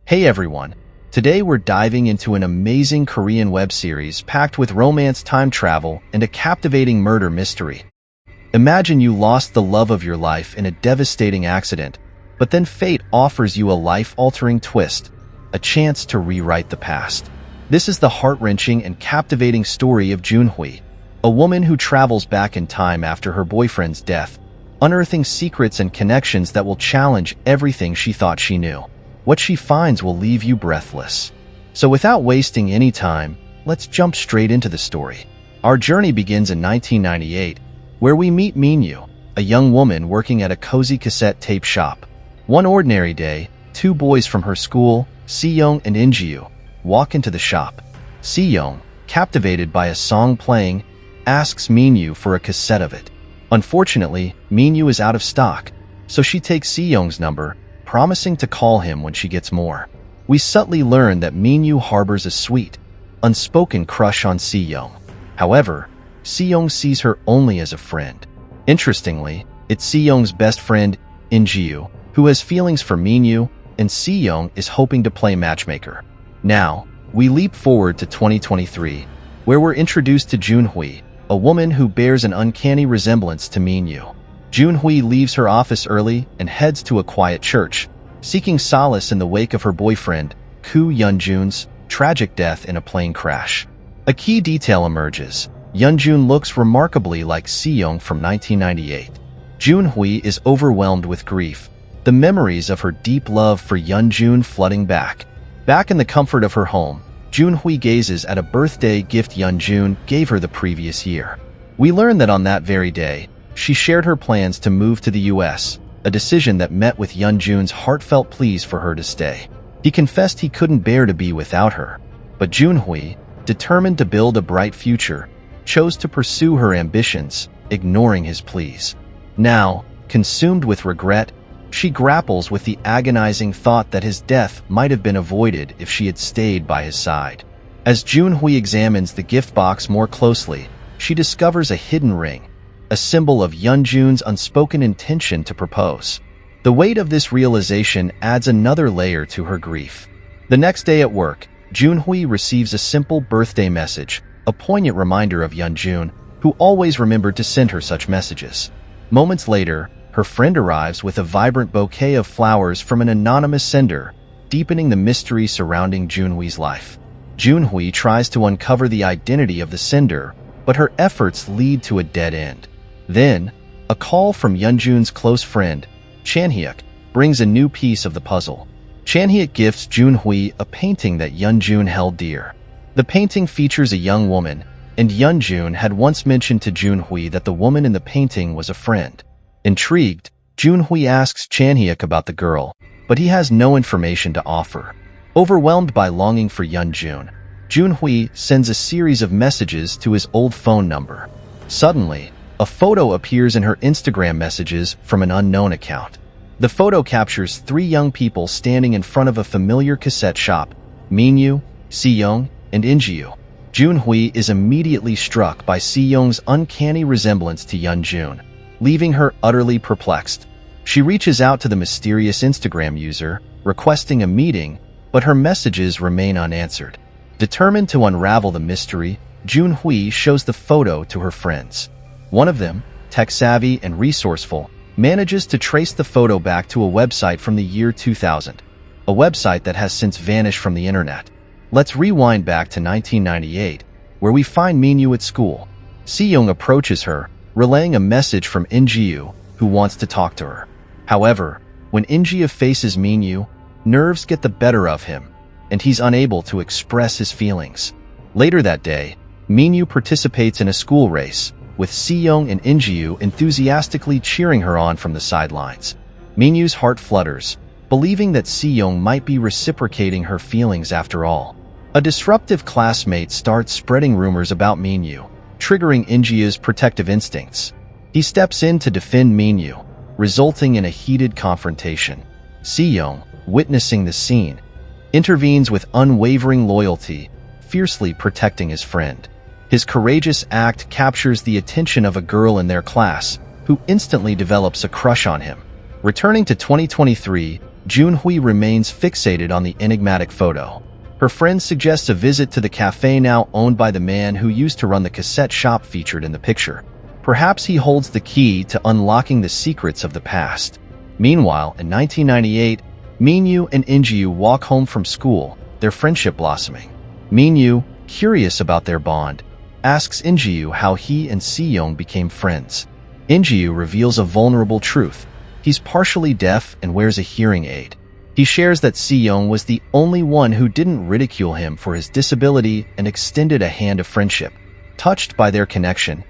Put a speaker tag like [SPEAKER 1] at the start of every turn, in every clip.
[SPEAKER 1] Hey everyone, today we're diving into an amazing Korean web series packed with romance, time travel, and a captivating murder mystery. Imagine you lost the love of your life in a devastating accident, but then fate offers you a life-altering twist, a chance to rewrite the past. This is the heart-wrenching and captivating story of Junhui, a woman who travels back in time after her boyfriend's death, unearthing secrets and connections that will challenge everything she thought she knew. What she finds will leave you breathless. So without wasting any time, let's jump straight into the story. Our journey begins in 1998, where we meet Minyu, a young woman working at a cozy cassette tape shop. One ordinary day, two boys from her school, Seyong and Injiu, walk into the shop. Seyong, captivated by a song playing, asks Minyu for a cassette of it. Unfortunately, Minyu is out of stock, so she takes Seyong's number, promising to call him when she gets more. We subtly learn that Minyu harbors a sweet, unspoken crush on Seyong. However, Seyong sees her only as a friend. Interestingly, it's Seyong's best friend, Injiu, who has feelings for Minyu, and Seyong is hoping to play matchmaker. Now, we leap forward to 2023, where we're introduced to Junhui, a woman who bears an uncanny resemblance to Minyu. Junhui leaves her office early and heads to a quiet church, seeking solace in the wake of her boyfriend, Koo Yeonjun's tragic death in a plane crash. A key detail emerges. Yeonjun looks remarkably like Seyong from 1998. Junhui is overwhelmed with grief, the memories of her deep love for Yeonjun flooding back. Back in the comfort of her home, Junhui gazes at a birthday gift Yeonjun gave her the previous year. We learn that on that very day, she shared her plans to move to the US, a decision that met with Yeonjun's heartfelt pleas for her to stay. He confessed he couldn't bear to be without her, but Junhui, determined to build a bright future, chose to pursue her ambitions, ignoring his pleas. Now, consumed with regret, she grapples with the agonizing thought that his death might have been avoided if she had stayed by his side. As Junhui examines the gift box more closely, she discovers a hidden ring, a symbol of Yeonjun's unspoken intention to propose. The weight of this realization adds another layer to her grief. The next day at work, Junhui receives a simple birthday message, a poignant reminder of Yeonjun, who always remembered to send her such messages. Moments later, her friend arrives with a vibrant bouquet of flowers from an anonymous sender, deepening the mystery surrounding Junhui's life. Junhui tries to uncover the identity of the sender, but her efforts lead to a dead end. Then, a call from Yeonjun's close friend, Chanhyuk, brings a new piece of the puzzle. Chanhyuk gifts Junhui a painting that Yeonjun held dear. The painting features a young woman, and Yeonjun had once mentioned to Junhui that the woman in the painting was a friend. Intrigued, Junhui asks Chanhyuk about the girl, but he has no information to offer. Overwhelmed by longing for Yeonjun, Junhui sends a series of messages to his old phone number. Suddenly, a photo appears in her Instagram messages from an unknown account. The photo captures three young people standing in front of a familiar cassette shop: Minyu, Seyong, and Injiu. Junhui is immediately struck by Seyong's uncanny resemblance to Yeonjun, leaving her utterly perplexed. She reaches out to the mysterious Instagram user, requesting a meeting, but her messages remain unanswered. Determined to unravel the mystery, Junhui shows the photo to her friends. One of them, tech-savvy and resourceful, manages to trace the photo back to a website from the year 2000, a website that has since vanished from the internet. Let's rewind back to 1998, where we find Minyu at school. Seyong approaches her, relaying a message from Injiu, who wants to talk to her. However, when Injiu faces Minyu, nerves get the better of him, and he's unable to express his feelings. Later that day, Minyu participates in a school race, with Seyong and Injiu enthusiastically cheering her on from the sidelines. Minyu's heart flutters, believing that Seyong might be reciprocating her feelings after all. A disruptive classmate starts spreading rumors about Minyu, triggering Injiu's protective instincts. He steps in to defend Minyu, resulting in a heated confrontation. Seyong, witnessing the scene, intervenes with unwavering loyalty, fiercely protecting his friend. His courageous act captures the attention of a girl in their class, who instantly develops a crush on him. Returning to 2023, Junhui remains fixated on the enigmatic photo. Her friend suggests a visit to the cafe now owned by the man who used to run the cassette shop featured in the picture. Perhaps he holds the key to unlocking the secrets of the past. Meanwhile, in 1998, Minyu and Injiu walk home from school, their friendship blossoming. Minyu, curious about their bond, asks Injiu how he and Siyong became friends. Injiu reveals a vulnerable truth. He's partially deaf and wears a hearing aid. He shares that Siyong was the only one who didn't ridicule him for his disability and extended a hand of friendship. Touched by their connection,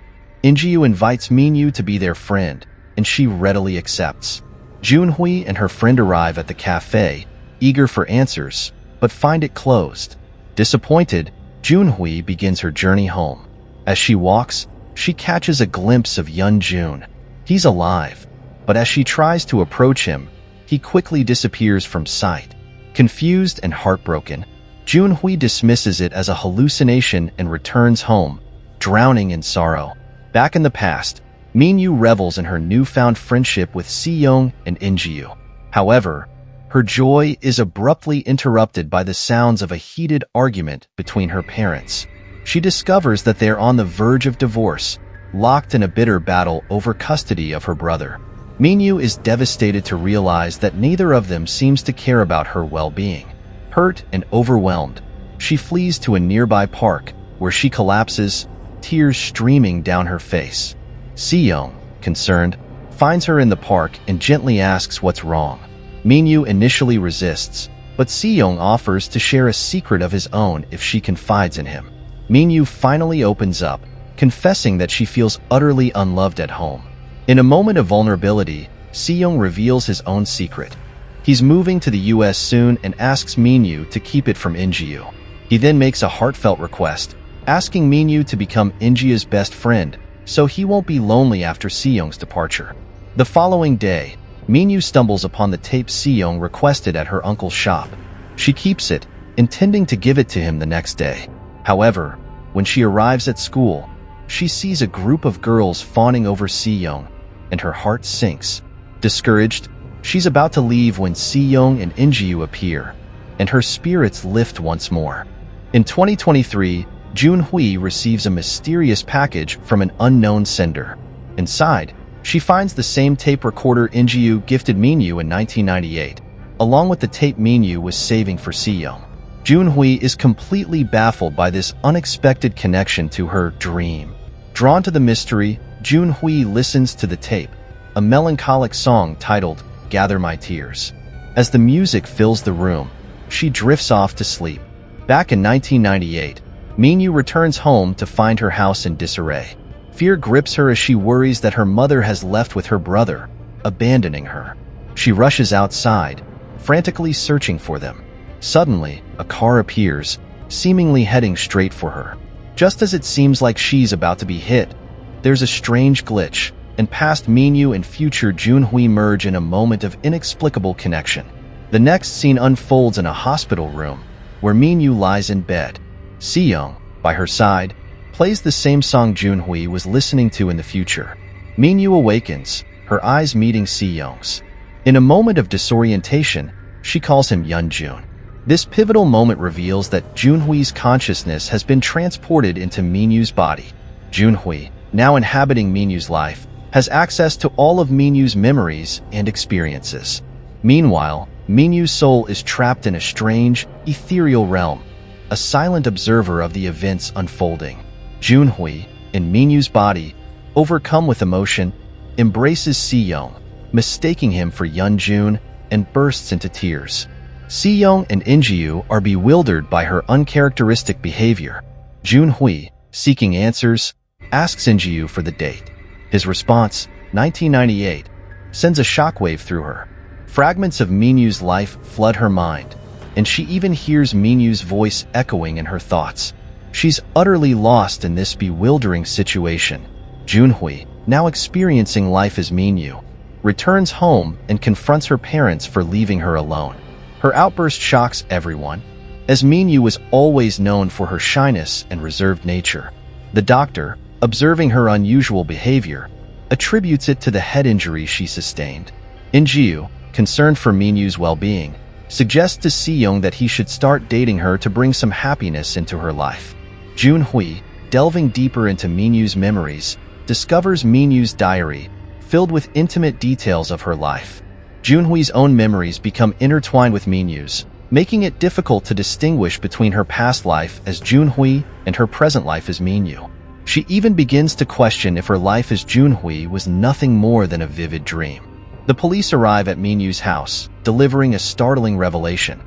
[SPEAKER 1] Injiu invites Minyu to be their friend, and she readily accepts. Junhui and her friend arrive at the cafe, eager for answers, but find it closed. Disappointed, Junhui begins her journey home. As she walks, she catches a glimpse of Yun-jun. He's alive, but as she tries to approach him, he quickly disappears from sight. Confused and heartbroken, Junhui dismisses it as a hallucination and returns home, drowning in sorrow. Back in the past, Minyu revels in her newfound friendship with Siyong and Injiu. However, her joy is abruptly interrupted by the sounds of a heated argument between her parents. She discovers that they are on the verge of divorce, locked in a bitter battle over custody of her brother. Minyu is devastated to realize that neither of them seems to care about her well-being. Hurt and overwhelmed, she flees to a nearby park, where she collapses, tears streaming down her face. Siyong, concerned, finds her in the park and gently asks what's wrong. Minyu initially resists, but Siyong offers to share a secret of his own if she confides in him. Minyu finally opens up, confessing that she feels utterly unloved at home. In a moment of vulnerability, Siyong reveals his own secret. He's moving to the US soon and asks Minyu to keep it from Injiu. He then makes a heartfelt request, asking Minyu to become Injiu's best friend, so he won't be lonely after Siyong's departure. The following day, Minyu stumbles upon the tape Siyong requested at her uncle's shop. She keeps it, intending to give it to him the next day. However, when she arrives at school, she sees a group of girls fawning over Siyong, and her heart sinks. Discouraged, she's about to leave when Siyong and Injiu appear, and her spirits lift once more. In 2023, Junhui receives a mysterious package from an unknown sender. Inside, she finds the same tape recorder Injiu gifted Minyu in 1998, along with the tape Minyu was saving for Siyong. Junhui is completely baffled by this unexpected connection to her dream. Drawn to the mystery, Junhui listens to the tape, a melancholic song titled "Gather My Tears." As the music fills the room, she drifts off to sleep. Back in 1998, Minyu returns home to find her house in disarray. Fear grips her as she worries that her mother has left with her brother, abandoning her. She rushes outside, frantically searching for them. Suddenly, a car appears, seemingly heading straight for her. Just as it seems like she's about to be hit, there's a strange glitch, and past Minyu and future Junhui merge in a moment of inexplicable connection. The next scene unfolds in a hospital room, where Minyu lies in bed. Siyong, by her side, plays the same song Junhui was listening to in the future. Minyu awakens, her eyes meeting Siyong's. In a moment of disorientation, she calls him Yun-jun. This pivotal moment reveals that Junhui's consciousness has been transported into Minyu's body. Junhui, now inhabiting Minyu's life, has access to all of Minyu's memories and experiences. Meanwhile, Minyu's soul is trapped in a strange, ethereal realm, a silent observer of the events unfolding. Junhui, in Minyu's body, overcome with emotion, embraces Siyong, mistaking him for Yun-jun, and bursts into tears. Siyong and Injiu are bewildered by her uncharacteristic behavior. Junhui, seeking answers, asks Injiu for the date. His response, 1998, sends a shockwave through her. Fragments of Minyu's life flood her mind, and she even hears Minyu's voice echoing in her thoughts. She's utterly lost in this bewildering situation. Junhui, now experiencing life as Minyu, returns home and confronts her parents for leaving her alone. Her outburst shocks everyone, as Minyu was always known for her shyness and reserved nature. The doctor, observing her unusual behavior, attributes it to the head injury she sustained. Injiu, concerned for Minyu's well-being, suggests to Si-young that he should start dating her to bring some happiness into her life. Junhui, delving deeper into Minyu's memories, discovers Minyu's diary, filled with intimate details of her life. Junhui's own memories become intertwined with Minyu's, making it difficult to distinguish between her past life as Junhui and her present life as Minyu. She even begins to question if her life as Junhui was nothing more than a vivid dream. The police arrive at Minyu's house, delivering a startling revelation.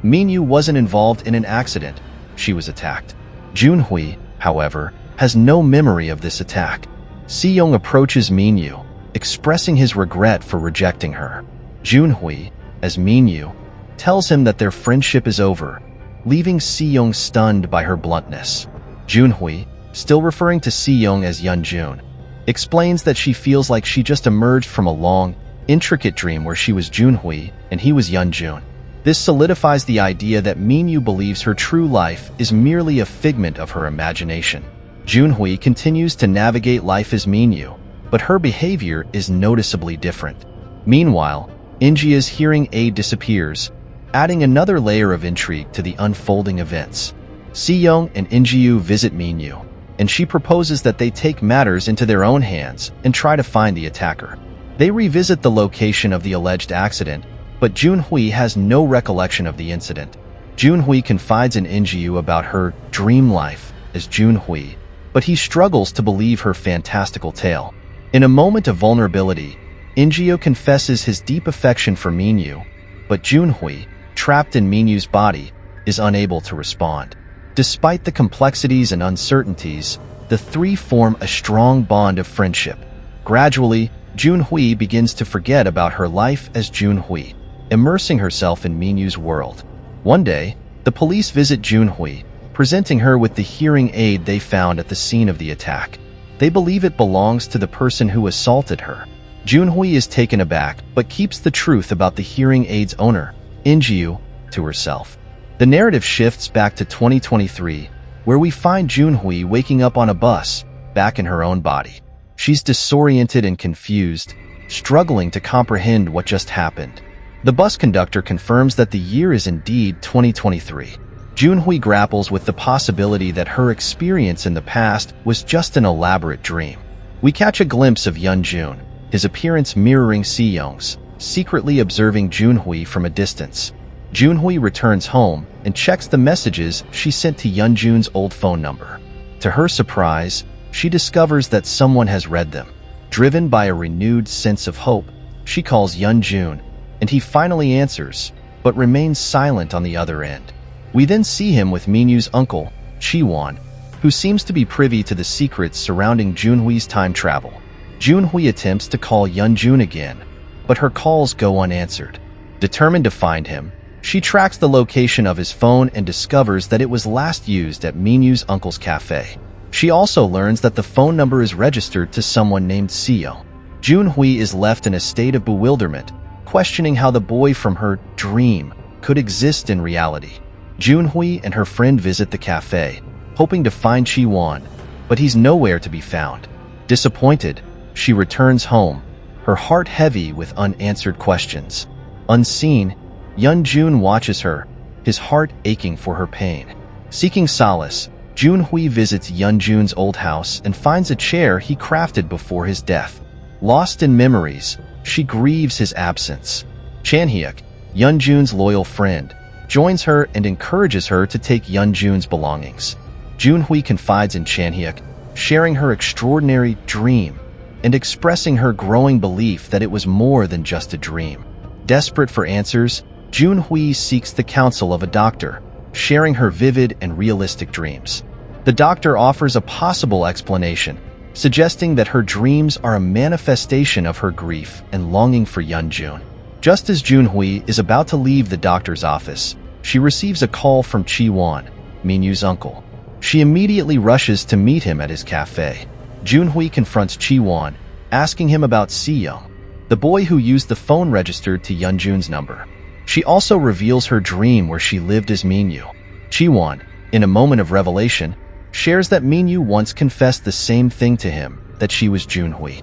[SPEAKER 1] Minyu wasn't involved in an accident. She was attacked. Junhui, however, has no memory of this attack. Si-young approaches Minyu, expressing his regret for rejecting her. Junhui, as Minyu, tells him that their friendship is over, leaving Si-young stunned by her bluntness. Junhui, still referring to Si-young as Yeonjun, explains that she feels like she just emerged from a long, intricate dream where she was Junhui and he was Yeonjun. This solidifies the idea that Minyu believes her true life is merely a figment of her imagination. Junhui continues to navigate life as Minyu, but her behavior is noticeably different. Meanwhile, Injia's hearing aid disappears, adding another layer of intrigue to the unfolding events. Si-young and Injiu visit Minyu, and she proposes that they take matters into their own hands and try to find the attacker. They revisit the location of the alleged accident, but Junhui has no recollection of the incident. Junhui confides in Injiu about her dream life as Junhui, but he struggles to believe her fantastical tale. In a moment of vulnerability, Injiu confesses his deep affection for Minyu, but Junhui, trapped in Minyu's body, is unable to respond. Despite the complexities and uncertainties, the three form a strong bond of friendship. Gradually, Junhui begins to forget about her life as Junhui, immersing herself in Minyu's world. One day, the police visit Junhui, presenting her with the hearing aid they found at the scene of the attack. They believe it belongs to the person who assaulted her. Junhui is taken aback, but keeps the truth about the hearing aid's owner, Injiu, to herself. The narrative shifts back to 2023, where we find Junhui waking up on a bus, back in her own body. She's disoriented and confused, struggling to comprehend what just happened. The bus conductor confirms that the year is indeed 2023. Junhui grapples with the possibility that her experience in the past was just an elaborate dream. We catch a glimpse of Yeonjun, his appearance mirroring Si-young's, secretly observing Junhui from a distance. Junhui returns home and checks the messages she sent to Yeonjun's old phone number. To her surprise, she discovers that someone has read them. Driven by a renewed sense of hope, she calls Yeonjun, and he finally answers, but remains silent on the other end. We then see him with Minyu's uncle, Chi-won, who seems to be privy to the secrets surrounding Junhui's time travel. Junhui attempts to call Yeonjun again, but her calls go unanswered. Determined to find him, she tracks the location of his phone and discovers that it was last used at Minyu's uncle's cafe. She also learns that the phone number is registered to someone named Si-young. Junhui is left in a state of bewilderment, questioning how the boy from her dream could exist in reality. Junhui and her friend visit the cafe, hoping to find Chi-won, but he's nowhere to be found. Disappointed, she returns home, her heart heavy with unanswered questions. Unseen, Yeonjun watches her, his heart aching for her pain. Seeking solace, Junhui visits Yeonjun's old house and finds a chair he crafted before his death. Lost in memories, she grieves his absence. Chan-hyuk, Yeonjun's loyal friend, joins her and encourages her to take Yeonjun's belongings. Junhui confides in Chan-hyuk, sharing her extraordinary dream and expressing her growing belief that it was more than just a dream. Desperate for answers, Junhui seeks the counsel of a doctor, sharing her vivid and realistic dreams. The doctor offers a possible explanation, suggesting that her dreams are a manifestation of her grief and longing for Yeonjun. Just as Junhui is about to leave the doctor's office, she receives a call from Chi-won, Minyu's uncle. She immediately rushes to meet him at his cafe. Junhui confronts Chi-won, asking him about Si-young, the boy who used the phone registered to Yeonjun's number. She also reveals her dream where she lived as Minyu. Chi-won, in a moment of revelation, shares that Minyu once confessed the same thing to him, that she was Junhui.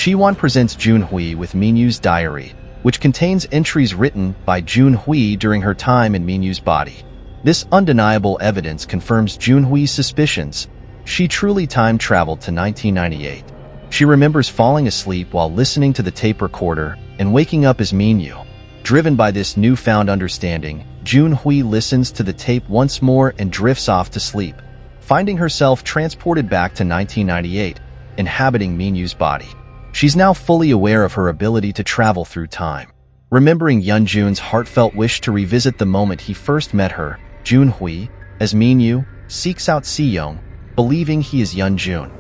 [SPEAKER 1] Chi-won presents Junhui with Minyu's diary, which contains entries written by Junhui during her time in Minyu's body. This undeniable evidence confirms Junhui's suspicions. She truly time traveled to 1998. She remembers falling asleep while listening to the tape recorder and waking up as Minyu. Driven by this newfound understanding, Junhui listens to the tape once more and drifts off to sleep, finding herself transported back to 1998, inhabiting Minyu's body. She's now fully aware of her ability to travel through time. Remembering Yeonjun's heartfelt wish to revisit the moment he first met her, Junhui, as Minyu, seeks out Seyoung, believing he is Yeonjun.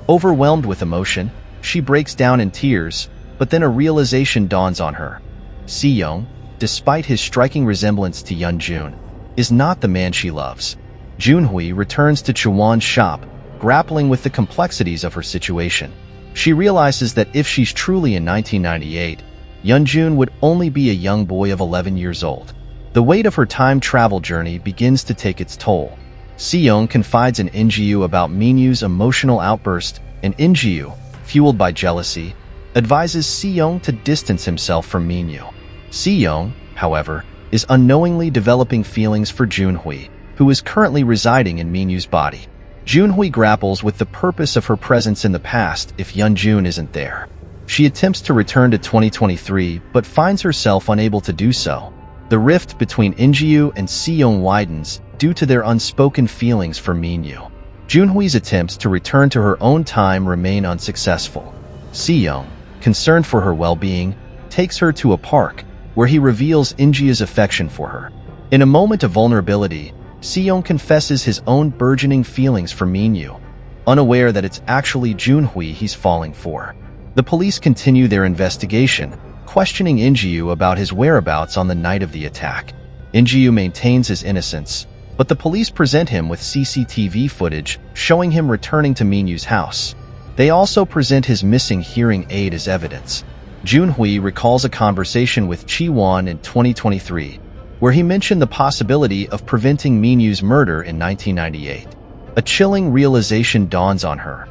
[SPEAKER 1] Overwhelmed with emotion, she breaks down in tears, but then a realization dawns on her. Seyoung, despite his striking resemblance to Yeonjun, is not the man she loves. Junhui returns to Chewon's shop, grappling with the complexities of her situation. She realizes that if she's truly in 1998, Yeonjun would only be a young boy of 11 years old. The weight of her time travel journey begins to take its toll. Seyoung confides in Injiu about Minyu's emotional outburst, and Injiu, fueled by jealousy, advises Seyoung to distance himself from Minyu. Seyoung, however, is unknowingly developing feelings for Junhui, who is currently residing in Minyu's body. Junhui grapples with the purpose of her presence in the past if Yeonjun isn't there. She attempts to return to 2023 but finds herself unable to do so. The rift between Injiu and Seyoung widens due to their unspoken feelings for Minyu. Junhui's attempts to return to her own time remain unsuccessful. Seyoung, concerned for her well-being, takes her to a park, where he reveals Injiu's affection for her. In a moment of vulnerability, Seyoung confesses his own burgeoning feelings for Minyu, unaware that it's actually Junhui he's falling for. The police continue their investigation, questioning Injiu about his whereabouts on the night of the attack. Injiu maintains his innocence, but the police present him with CCTV footage showing him returning to Minyu's house. They also present his missing hearing aid as evidence. Junhui recalls a conversation with Chi-won in 2023, where he mentioned the possibility of preventing Minyu's murder in 1998. A chilling realization dawns on her.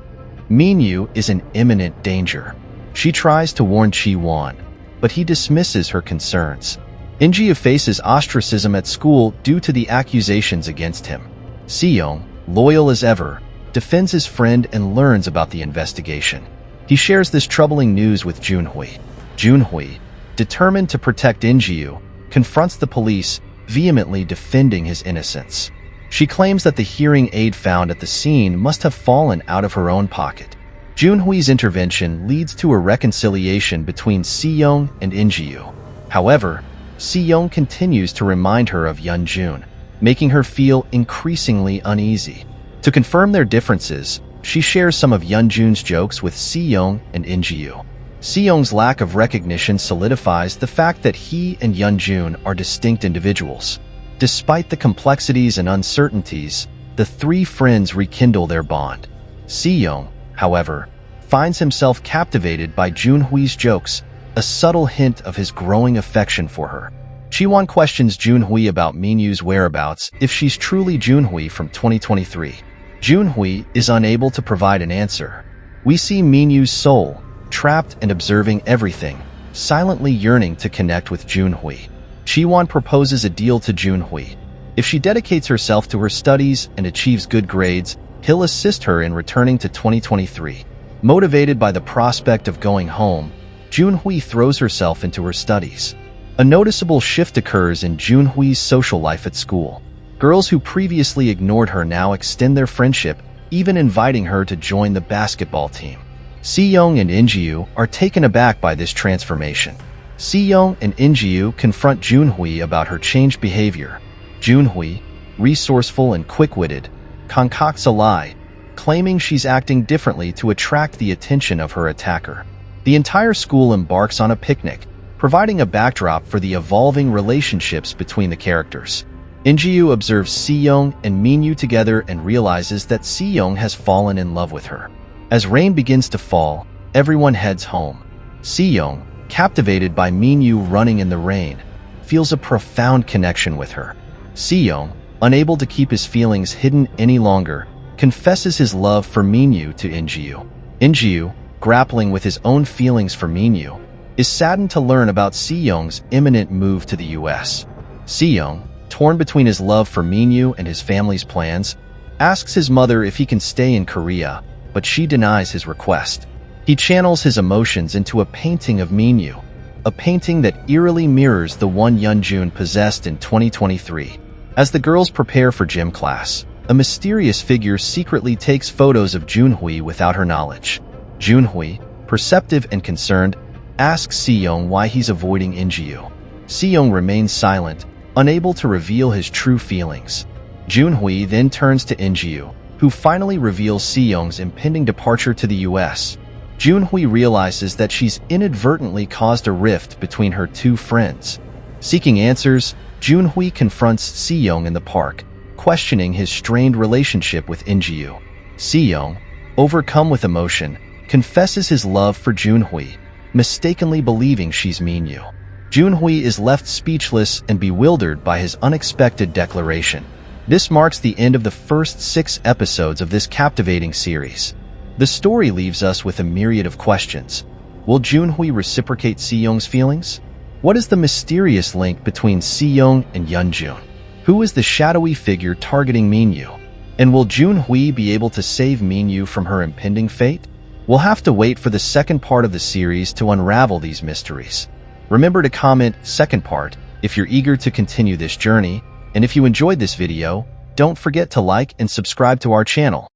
[SPEAKER 1] Minyu is in imminent danger. She tries to warn Chi-won, but he dismisses her concerns. Injiu faces ostracism at school due to the accusations against him. Seyoung, loyal as ever, defends his friend and learns about the investigation. He shares this troubling news with Junhui. Junhui, determined to protect Injiu, confronts the police, vehemently defending his innocence. She claims that the hearing aid found at the scene must have fallen out of her own pocket. Junhui's intervention leads to a reconciliation between Seyoung and Injiu. However, Seyoung continues to remind her of Yeonjun, making her feel increasingly uneasy. To confirm their differences, she shares some of Yeonjun's jokes with Seyoung and Injiu. Seyoung's lack of recognition solidifies the fact that he and Yeonjun are distinct individuals. Despite the complexities and uncertainties, the three friends rekindle their bond. Seyoung, however, finds himself captivated by Junhui's jokes, a subtle hint of his growing affection for her. Chi-won questions Junhui about Minyu's whereabouts if she's truly Junhui from 2023. Junhui is unable to provide an answer. We see Minyu's soul, trapped and observing everything, silently yearning to connect with Junhui. Chi-won proposes a deal to Junhui. If she dedicates herself to her studies and achieves good grades, he'll assist her in returning to 2023. Motivated by the prospect of going home, Junhui throws herself into her studies. A noticeable shift occurs in Junhui's social life at school. Girls who previously ignored her now extend their friendship, even inviting her to join the basketball team. Seyoung and Injiu are taken aback by this transformation. Seyoung and Injiu confront Junhui about her changed behavior. Junhui, resourceful and quick-witted, concocts a lie, claiming she's acting differently to attract the attention of her attacker. The entire school embarks on a picnic, providing a backdrop for the evolving relationships between the characters. Injiu observes Seyoung and Minyu together and realizes that Seyoung has fallen in love with her. As rain begins to fall, everyone heads home. Seyoung, captivated by Minyu running in the rain, feels a profound connection with her. Seyoung, unable to keep his feelings hidden any longer, confesses his love for Minyu to Injiu. Injiu, grappling with his own feelings for Minyu, is saddened to learn about Seyoung's imminent move to the US. Seyoung, torn between his love for Minyu and his family's plans, asks his mother if he can stay in Korea, but she denies his request. He channels his emotions into a painting of Minyu, a painting that eerily mirrors the one Yeonjun possessed in 2023. As the girls prepare for gym class, a mysterious figure secretly takes photos of Junhui without her knowledge. Junhui, perceptive and concerned, asks Seyoung why he's avoiding Injiu. Seyoung remains silent, unable to reveal his true feelings. Junhui then turns to Injiu, who finally reveals Seyoung's impending departure to the US. Junhui realizes that she's inadvertently caused a rift between her two friends. Seeking answers, Junhui confronts Seyoung in the park, questioning his strained relationship with Injiu. Seyoung, overcome with emotion, confesses his love for Junhui, mistakenly believing she's Minyu. Junhui is left speechless and bewildered by his unexpected declaration. This marks the end of the first 6 episodes of this captivating series. The story leaves us with a myriad of questions. Will Junhui reciprocate Seyoung's feelings? What is the mysterious link between Seyoung and Yeonjun? Who is the shadowy figure targeting Minyu? And will Junhui be able to save Minyu from her impending fate? We'll have to wait for the second part of the series to unravel these mysteries. Remember to comment second part if you're eager to continue this journey, and if you enjoyed this video, don't forget to like and subscribe to our channel.